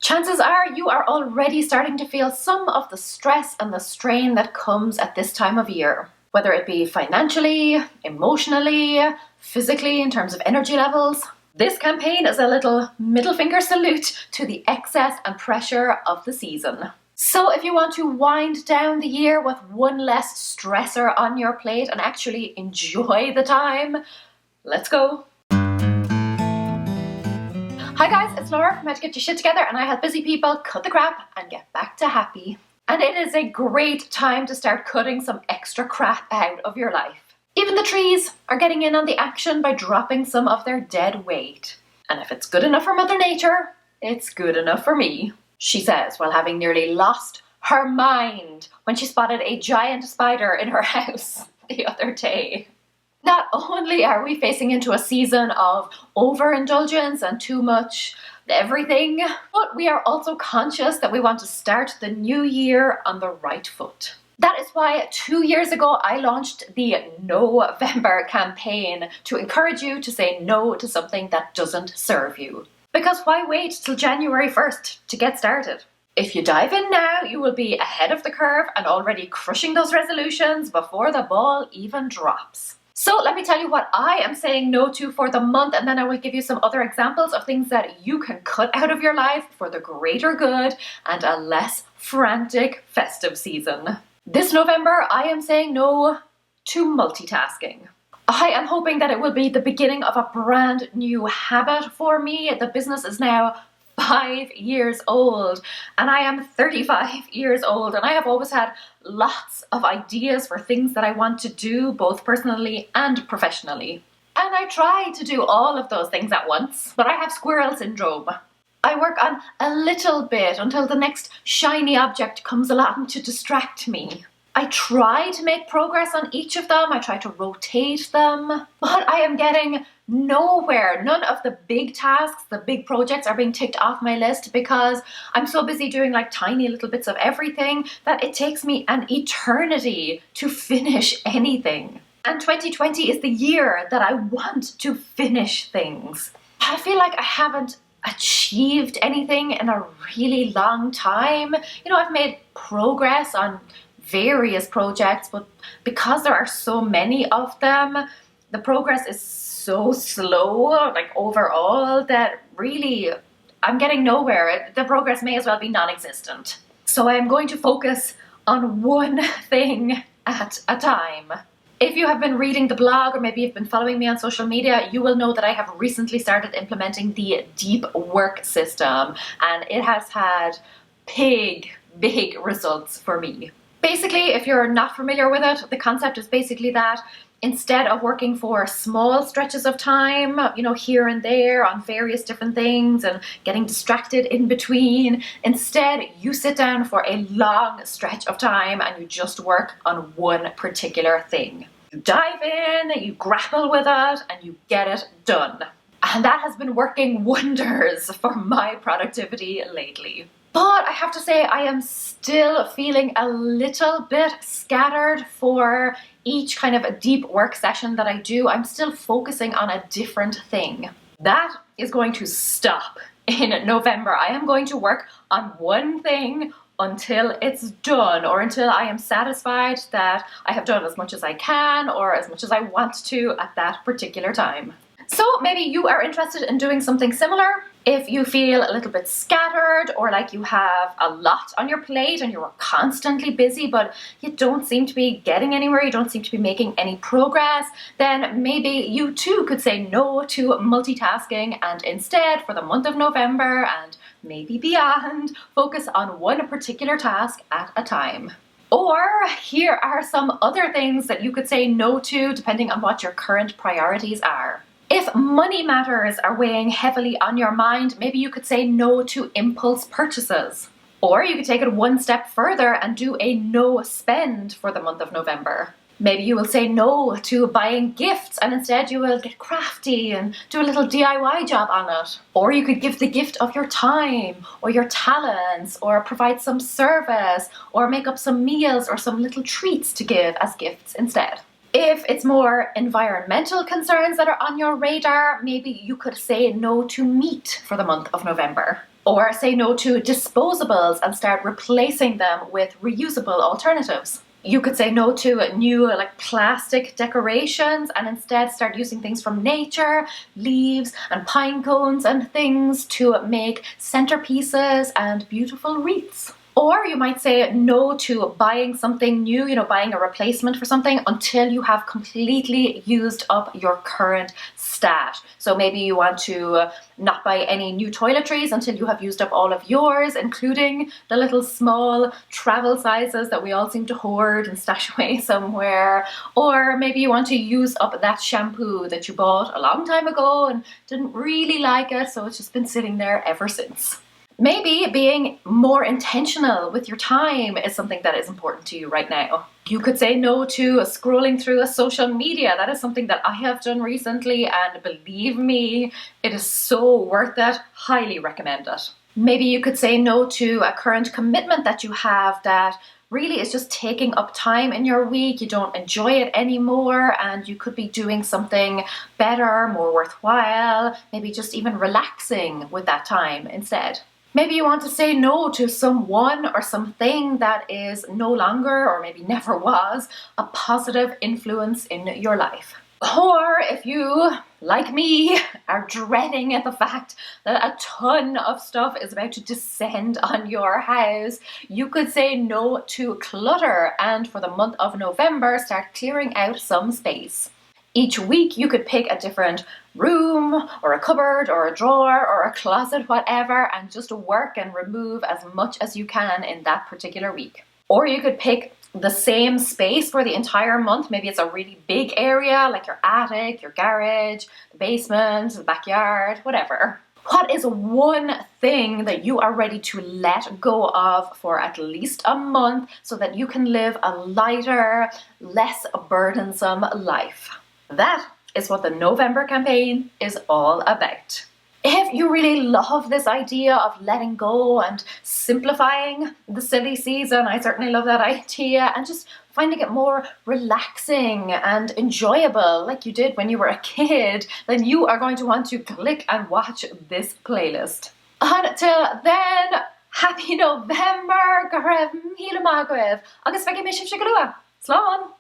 chances are you are already starting to feel some of the stress and the strain that comes at this time of year. Whether it be financially, emotionally, physically, in terms of energy levels. This campaign is a little middle finger salute to the excess and pressure of the season. So if you want to wind down the year with one less stressor on your plate and actually enjoy the time, let's go. Hi guys, it's Laura from How to Get Your Shit Together, and I help busy people cut the crap and get back to happy. And it is a great time to start cutting some extra crap out of your life. Even the trees are getting in on the action by dropping some of their dead weight. And if it's good enough for Mother Nature, it's good enough for me, she says, while having nearly lost her mind when she spotted a giant spider in her house the other day. Not only are we facing into a season of overindulgence and too much everything, but we are also conscious that we want to start the new year on the right foot. That is why 2 years ago I launched the November campaign to encourage you to say no to something that doesn't serve you. Because why wait till January 1st to get started? If you dive in now, you will be ahead of the curve and already crushing those resolutions before the ball even drops. So let me tell you what I am saying no to for the month, and then I will give you some other examples of things that you can cut out of your life for the greater good and a less frantic festive season. This November, I am saying no to multitasking. I am hoping that it will be the beginning of a brand new habit for me. The business is now 5 years old and I am 35 years old, and I have always had lots of ideas for things that I want to do both personally and professionally. And I try to do all of those things at once, but I have squirrel syndrome. I work on a little bit until the next shiny object comes along to distract me. I try to make progress on each of them, I try to rotate them, but I am getting nowhere. None of the big tasks, the big projects are being ticked off my list because I'm so busy doing like tiny little bits of everything that it takes me an eternity to finish anything. And 2020 is the year that I want to finish things. I feel like I haven't achieved anything in a really long time. You know, I've made progress on various projects, but because there are so many of them, the progress is so slow, like overall, that really I'm getting nowhere. The progress may as well be non-existent. So I'm going to focus on one thing at a time. If you have been reading the blog, or maybe you've been following me on social media, you will know that I have recently started implementing the deep work system, and it has had big results for me. Basically, if you're not familiar with it, the concept is basically that instead of working for small stretches of time, you know, here and there on various different things and getting distracted in between, instead you sit down for a long stretch of time and you just work on one particular thing. You dive in, you grapple with it, and you get it done. And that has been working wonders for my productivity lately. But I have to say, I am still feeling a little bit scattered for each kind of a deep work session that I do. I'm still focusing on a different thing. That is going to stop in November. I am going to work on one thing until it's done, or until I am satisfied that I have done as much as I can or as much as I want to at that particular time. So maybe you are interested in doing something similar. If you feel a little bit scattered, or like you have a lot on your plate and you're constantly busy but you don't seem to be getting anywhere, you don't seem to be making any progress, then maybe you too could say no to multitasking and instead, for the month of November and maybe beyond, focus on one particular task at a time. Or here are some other things that you could say no to depending on what your current priorities are. If money matters are weighing heavily on your mind, maybe you could say no to impulse purchases. Or you could take it one step further and do a no spend for the month of November. Maybe you will say no to buying gifts and instead you will get crafty and do a little DIY job on it. Or you could give the gift of your time or your talents, or provide some service, or make up some meals or some little treats to give as gifts instead. If it's more environmental concerns that are on your radar, maybe you could say no to meat for the month of November. Or say no to disposables and start replacing them with reusable alternatives. You could say no to new like plastic decorations and instead start using things from nature, leaves and pine cones and things to make centerpieces and beautiful wreaths. Or you might say no to buying something new, buying a replacement for something until you have completely used up your current stash. So maybe you want to not buy any new toiletries until you have used up all of yours, including the little small travel sizes that we all seem to hoard and stash away somewhere. Or maybe you want to use up that shampoo that you bought a long time ago and didn't really like it, so it's just been sitting there ever since. Maybe being more intentional with your time is something that is important to you right now. You could say no to scrolling through a social media. That is something that I have done recently, and believe me, it is so worth it. Highly recommend it. Maybe you could say no to a current commitment that you have that really is just taking up time in your week. You don't enjoy it anymore, and you could be doing something better, more worthwhile, maybe just even relaxing with that time instead. Maybe you want to say no to someone or something that is no longer, or maybe never was, a positive influence in your life. Or if you, like me, are dreading the fact that a ton of stuff is about to descend on your house, you could say no to clutter and for the month of November start clearing out some space. Each week you could pick a different room or a cupboard or a drawer or a closet, whatever, and just work and remove as much as you can in that particular week. Or you could pick the same space for the entire month. Maybe it's a really big area like your attic, your garage, the basement, the backyard, whatever. What is one thing that you are ready to let go of for at least a month so that you can live a lighter, less burdensome life? That is what the November campaign is all about. If you really love this idea of letting go and simplifying the silly season, I certainly love that idea, and just finding it more relaxing and enjoyable like you did when you were a kid, then you are going to want to click and watch this playlist. Until then, happy November! Go raibh míle maith go raibh, agus feicim mé sibh go luath. Slán!